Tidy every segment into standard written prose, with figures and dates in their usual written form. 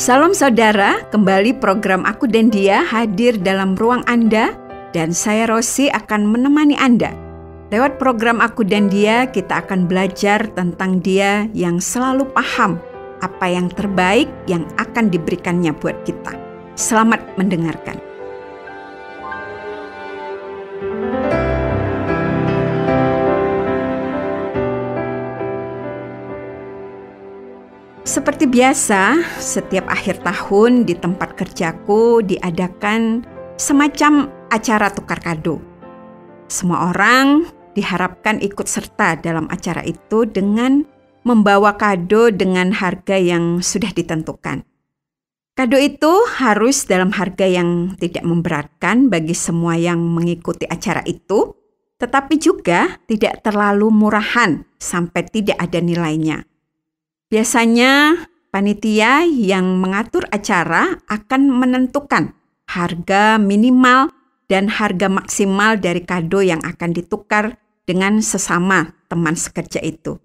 Salam saudara, kembali program Aku dan Dia hadir dalam ruang Anda dan saya Rosi akan menemani Anda. Lewat program Aku dan Dia, kita akan belajar tentang Dia yang selalu paham apa yang terbaik yang akan diberikannya buat kita. Selamat mendengarkan. Seperti biasa, setiap akhir tahun di tempat kerjaku diadakan semacam acara tukar kado. Semua orang diharapkan ikut serta dalam acara itu dengan membawa kado dengan harga yang sudah ditentukan. Kado itu harus dalam harga yang tidak memberatkan bagi semua yang mengikuti acara itu, tetapi juga tidak terlalu murahan sampai tidak ada nilainya. Biasanya panitia yang mengatur acara akan menentukan harga minimal dan harga maksimal dari kado yang akan ditukar dengan sesama teman sekerja itu.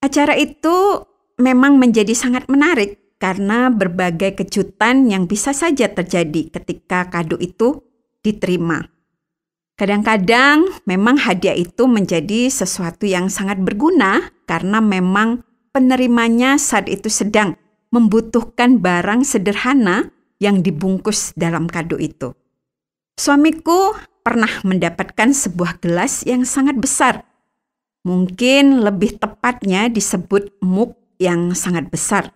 Acara itu memang menjadi sangat menarik karena berbagai kejutan yang bisa saja terjadi ketika kado itu diterima. Kadang-kadang memang hadiah itu menjadi sesuatu yang sangat berguna karena memang penerimanya saat itu sedang membutuhkan barang sederhana yang dibungkus dalam kado itu. Suamiku pernah mendapatkan sebuah gelas yang sangat besar. Mungkin lebih tepatnya disebut mug yang sangat besar.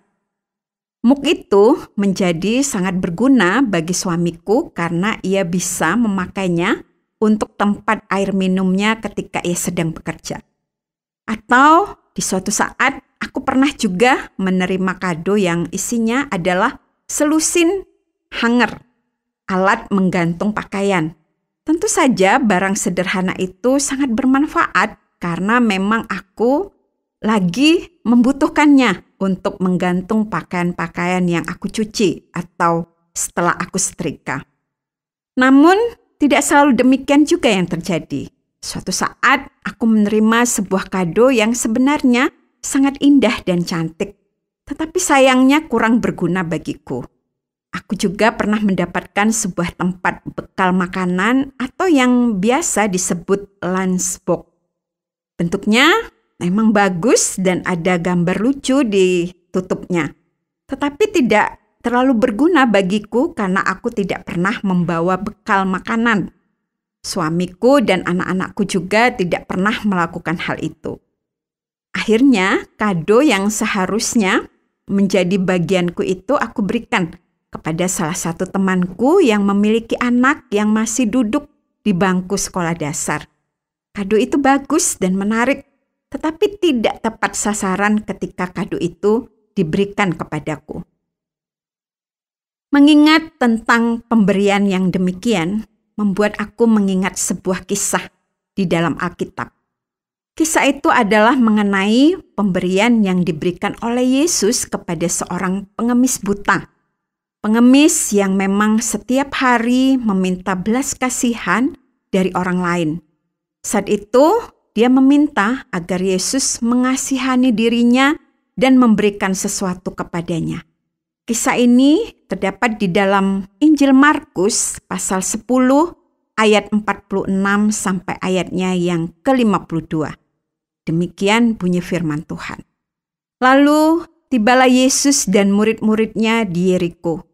Mug itu menjadi sangat berguna bagi suamiku karena ia bisa memakainya untuk tempat air minumnya ketika ia sedang bekerja. Atau di suatu saat aku pernah juga menerima kado yang isinya adalah selusin hanger, alat menggantung pakaian. Tentu saja barang sederhana itu sangat bermanfaat karena memang aku lagi membutuhkannya untuk menggantung pakaian-pakaian yang aku cuci atau setelah aku setrika. Namun tidak selalu demikian juga yang terjadi. Suatu saat aku menerima sebuah kado yang sebenarnya sangat indah dan cantik, tetapi sayangnya kurang berguna bagiku. Aku juga pernah mendapatkan sebuah tempat bekal makanan atau yang biasa disebut lunchbox. Bentuknya memang bagus dan ada gambar lucu di tutupnya, tetapi tidak terlalu berguna bagiku karena aku tidak pernah membawa bekal makanan. Suamiku dan anak-anakku juga tidak pernah melakukan hal itu. Akhirnya, kado yang seharusnya menjadi bagianku itu aku berikan kepada salah satu temanku yang memiliki anak yang masih duduk di bangku sekolah dasar. Kado itu bagus dan menarik, tetapi tidak tepat sasaran ketika kado itu diberikan kepadaku. Mengingat tentang pemberian yang demikian, membuat aku mengingat sebuah kisah di dalam Alkitab. Kisah itu adalah mengenai pemberian yang diberikan oleh Yesus kepada seorang pengemis buta. Pengemis yang memang setiap hari meminta belas kasihan dari orang lain. Saat itu, dia meminta agar Yesus mengasihani dirinya dan memberikan sesuatu kepadanya. Kisah ini terdapat di dalam Injil Markus pasal 10 ayat 46 sampai ayatnya yang ke-52. Demikian bunyi firman Tuhan. Lalu tibalah Yesus dan murid-muridnya di Yeriko.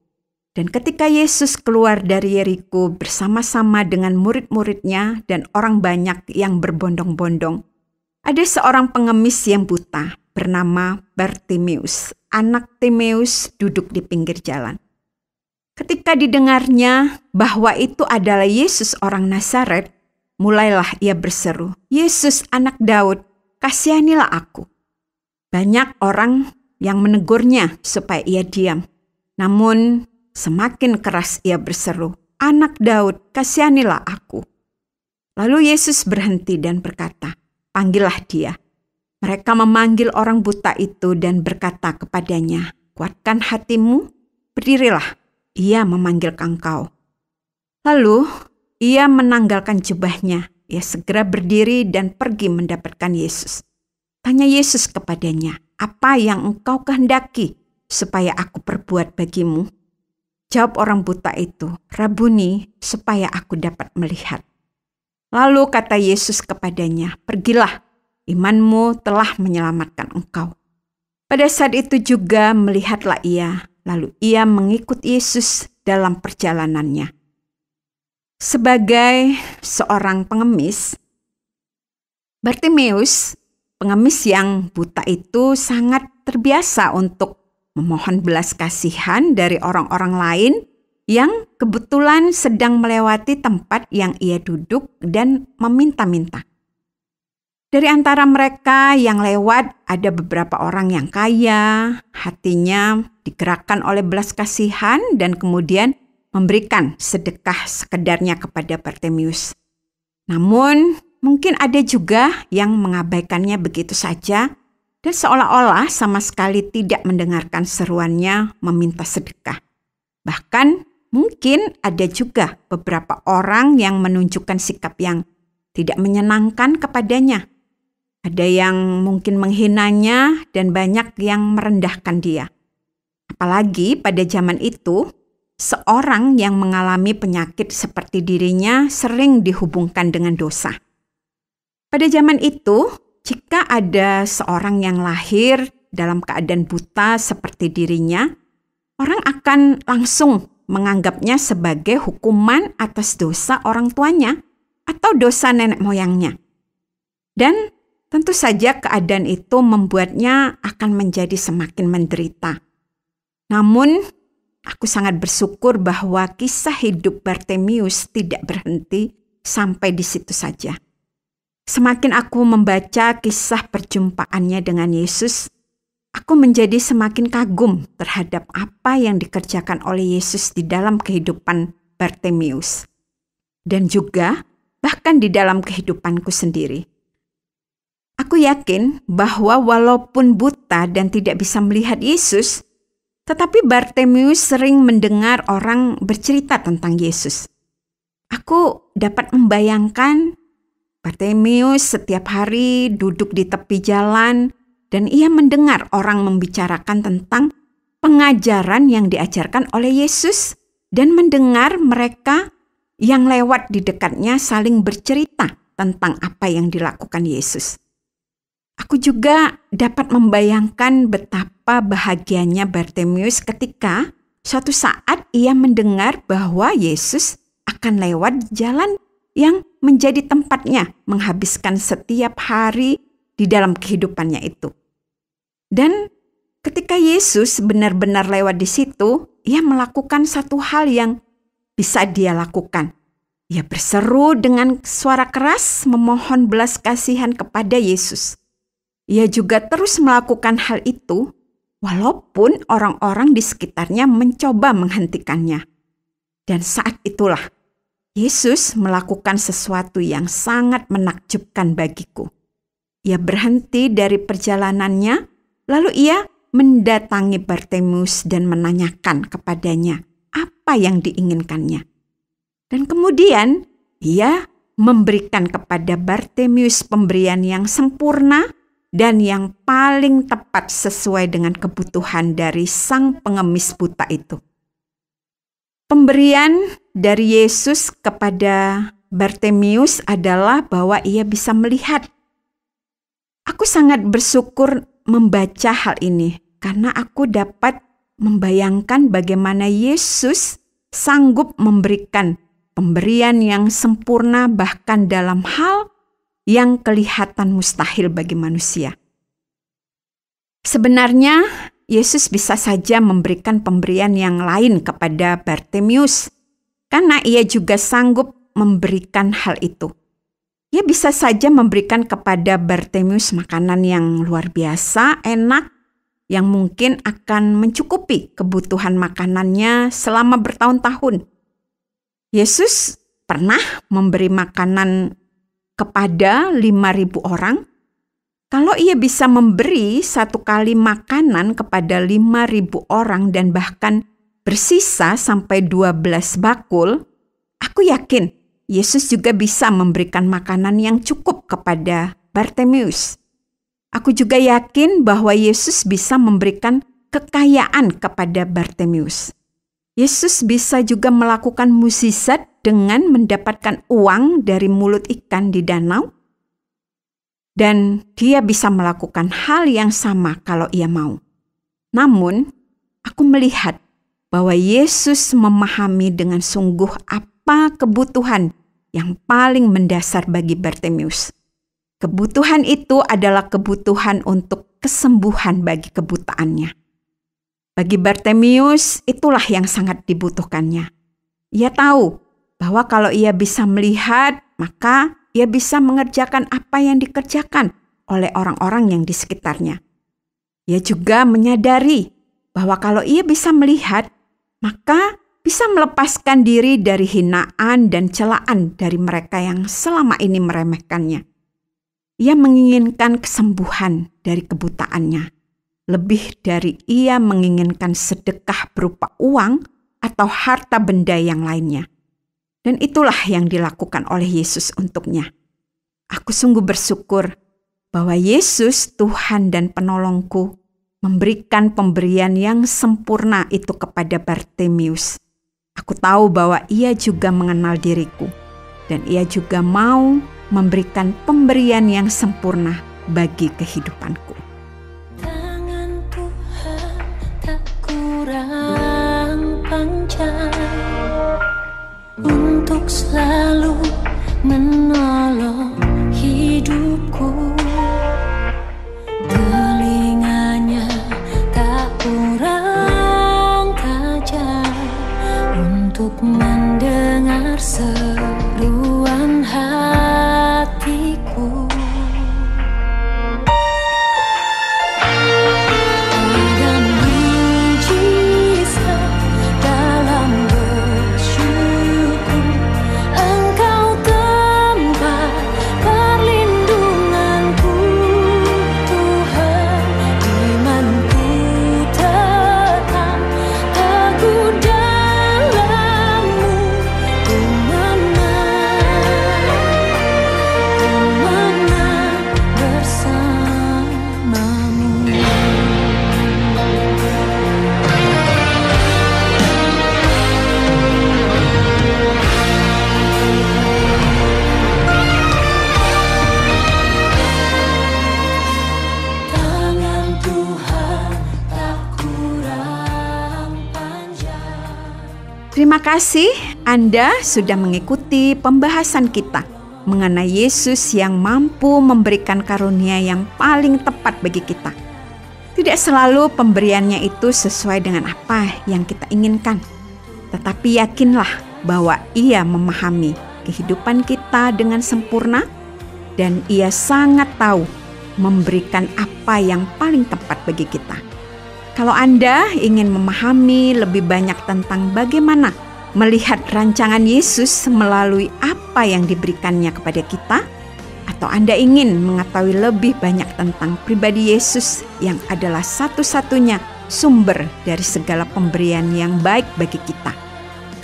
Dan ketika Yesus keluar dari Yeriko bersama-sama dengan murid-muridnya dan orang banyak yang berbondong-bondong, ada seorang pengemis yang buta bernama Bartimeus, anak Timeus, duduk di pinggir jalan. Ketika didengarnya bahwa itu adalah Yesus orang Nazaret, mulailah ia berseru, "Yesus anak Daud, kasihanilah aku." Banyak orang yang menegurnya supaya ia diam. Namun semakin keras ia berseru, "Anak Daud, kasihanilah aku." Lalu Yesus berhenti dan berkata, "Panggillah dia." Mereka memanggil orang buta itu dan berkata kepadanya, "Kuatkan hatimu, berdirilah, ia memanggil engkau." Lalu ia menanggalkan jubahnya, ia segera berdiri dan pergi mendapatkan Yesus. Tanya Yesus kepadanya, "Apa yang engkau kehendaki supaya aku perbuat bagimu?" Jawab orang buta itu, "Rabuni, supaya aku dapat melihat." Lalu kata Yesus kepadanya, "Pergilah, imanmu telah menyelamatkan engkau." Pada saat itu juga melihatlah ia, lalu ia mengikut Yesus dalam perjalanannya. Sebagai seorang pengemis, Bartimeus, pengemis yang buta itu sangat terbiasa untuk memohon belas kasihan dari orang-orang lain yang kebetulan sedang melewati tempat yang ia duduk dan meminta-minta. Dari antara mereka yang lewat ada beberapa orang yang kaya, hatinya digerakkan oleh belas kasihan dan kemudian memberikan sedekah sekedarnya kepada Bartimeus. Namun mungkin ada juga yang mengabaikannya begitu saja dan seolah-olah sama sekali tidak mendengarkan seruannya meminta sedekah. Bahkan mungkin ada juga beberapa orang yang menunjukkan sikap yang tidak menyenangkan kepadanya. Ada yang mungkin menghinanya dan banyak yang merendahkan dia. Apalagi pada zaman itu, seorang yang mengalami penyakit seperti dirinya sering dihubungkan dengan dosa. Pada zaman itu, jika ada seorang yang lahir dalam keadaan buta seperti dirinya, orang akan langsung menganggapnya sebagai hukuman atas dosa orang tuanya atau dosa nenek moyangnya. Dan tentu saja keadaan itu membuatnya akan menjadi semakin menderita. Namun, aku sangat bersyukur bahwa kisah hidup Bartimeus tidak berhenti sampai di situ saja. Semakin aku membaca kisah perjumpaannya dengan Yesus, aku menjadi semakin kagum terhadap apa yang dikerjakan oleh Yesus di dalam kehidupan Bartimeus. Dan juga bahkan di dalam kehidupanku sendiri. Aku yakin bahwa walaupun buta dan tidak bisa melihat Yesus, tetapi Bartimeus sering mendengar orang bercerita tentang Yesus. Aku dapat membayangkan Bartimeus setiap hari duduk di tepi jalan dan ia mendengar orang membicarakan tentang pengajaran yang diajarkan oleh Yesus dan mendengar mereka yang lewat di dekatnya saling bercerita tentang apa yang dilakukan Yesus. Aku juga dapat membayangkan betapa bahagianya Bartimeus ketika suatu saat ia mendengar bahwa Yesus akan lewat jalan yang menjadi tempatnya menghabiskan setiap hari di dalam kehidupannya itu. Dan ketika Yesus benar-benar lewat di situ, ia melakukan satu hal yang bisa dia lakukan. Ia berseru dengan suara keras memohon belas kasihan kepada Yesus. Ia juga terus melakukan hal itu walaupun orang-orang di sekitarnya mencoba menghentikannya. Dan saat itulah Yesus melakukan sesuatu yang sangat menakjubkan bagiku. Ia berhenti dari perjalanannya, lalu ia mendatangi Bartimeus dan menanyakan kepadanya apa yang diinginkannya. Dan kemudian ia memberikan kepada Bartimeus pemberian yang sempurna dan yang paling tepat sesuai dengan kebutuhan dari sang pengemis buta itu. Pemberian dari Yesus kepada Bartimeus adalah bahwa ia bisa melihat. Aku sangat bersyukur membaca hal ini karena aku dapat membayangkan bagaimana Yesus sanggup memberikan pemberian yang sempurna bahkan dalam hal yang kelihatan mustahil bagi manusia. Sebenarnya Yesus bisa saja memberikan pemberian yang lain kepada Bartimeus karena ia juga sanggup memberikan hal itu. Ia bisa saja memberikan kepada Bartimeus makanan yang luar biasa, enak, yang mungkin akan mencukupi kebutuhan makanannya selama bertahun-tahun. Yesus pernah memberi makanan kepada 5.000 orang. Kalau ia bisa memberi satu kali makanan kepada 5.000 orang dan bahkan bersisa sampai 12 bakul, aku yakin Yesus juga bisa memberikan makanan yang cukup kepada Bartimeus. Aku juga yakin bahwa Yesus bisa memberikan kekayaan kepada Bartimius. Yesus bisa juga melakukan mukjizat dengan mendapatkan uang dari mulut ikan di danau. Dan dia bisa melakukan hal yang sama kalau ia mau. Namun, aku melihat bahwa Yesus memahami dengan sungguh apa kebutuhan yang paling mendasar bagi Bartimius. Kebutuhan itu adalah kebutuhan untuk kesembuhan bagi kebutaannya. Bagi Bartimius, itulah yang sangat dibutuhkannya. Ia tahu bahwa kalau ia bisa melihat, maka ia bisa mengerjakan apa yang dikerjakan oleh orang-orang yang di sekitarnya. Ia juga menyadari bahwa kalau ia bisa melihat, maka bisa melepaskan diri dari hinaan dan celaan dari mereka yang selama ini meremehkannya. Ia menginginkan kesembuhan dari kebutaannya, lebih dari ia menginginkan sedekah berupa uang atau harta benda yang lainnya. Dan itulah yang dilakukan oleh Yesus untuknya. Aku sungguh bersyukur bahwa Yesus, Tuhan dan penolongku, memberikan pemberian yang sempurna itu kepada Bartimius. Aku tahu bahwa ia juga mengenal diriku, dan ia juga mau memberikan pemberian yang sempurna bagi kehidupanku. Tangan Tuhan tak kurang panjang untuk selalu menolong hidupku. Telinganya tak kurang tajam untuk mendengar seruan hatiku. Ada mujizat dalam bersyukur. Engkau tempat perlindunganku, Tuhan, imanku tetap teguh dalam-Mu. Ku menang bersama-Mu. Tangan Tuhan tak kurang panjang. Terima kasih Anda sudah mengikuti pembahasan kita mengenai Yesus yang mampu memberikan karunia yang paling tepat bagi kita. Tidak selalu pemberiannya itu sesuai dengan apa yang kita inginkan, tetapi yakinlah bahwa Ia memahami kehidupan kita dengan sempurna dan Ia sangat tahu memberikan apa yang paling tepat bagi kita. Kalau Anda ingin memahami lebih banyak tentang bagaimana melihat rancangan Yesus melalui apa yang diberikannya kepada kita, atau Anda ingin mengetahui lebih banyak tentang pribadi Yesus yang adalah satu-satunya sumber dari segala pemberian yang baik bagi kita,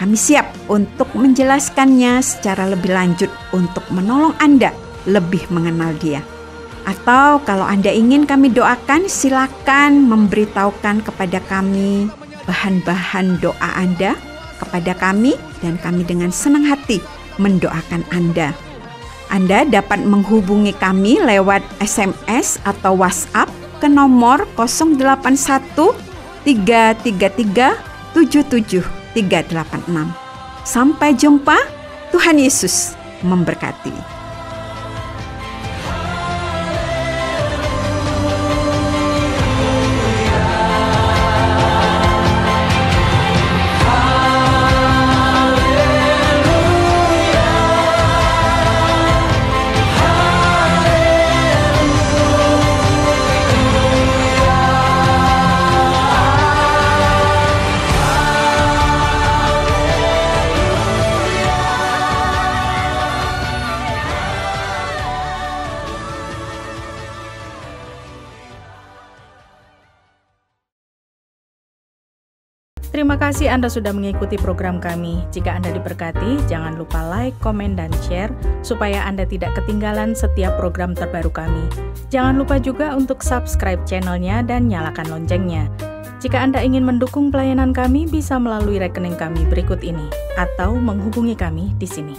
kami siap untuk menjelaskannya secara lebih lanjut untuk menolong Anda lebih mengenal Dia. Atau kalau Anda ingin kami doakan, silakan memberitahukan kepada kami bahan-bahan doa Anda kepada kami, dan kami dengan senang hati mendoakan Anda. Anda dapat menghubungi kami lewat SMS atau WhatsApp ke nomor 081 333 77 386. Sampai jumpa, Tuhan Yesus memberkati. Terima kasih Anda sudah mengikuti program kami. Jika Anda diberkati, jangan lupa like, komen, dan share supaya Anda tidak ketinggalan setiap program terbaru kami. Jangan lupa juga untuk subscribe channelnya dan nyalakan loncengnya. Jika Anda ingin mendukung pelayanan kami, bisa melalui rekening kami berikut ini atau menghubungi kami di sini.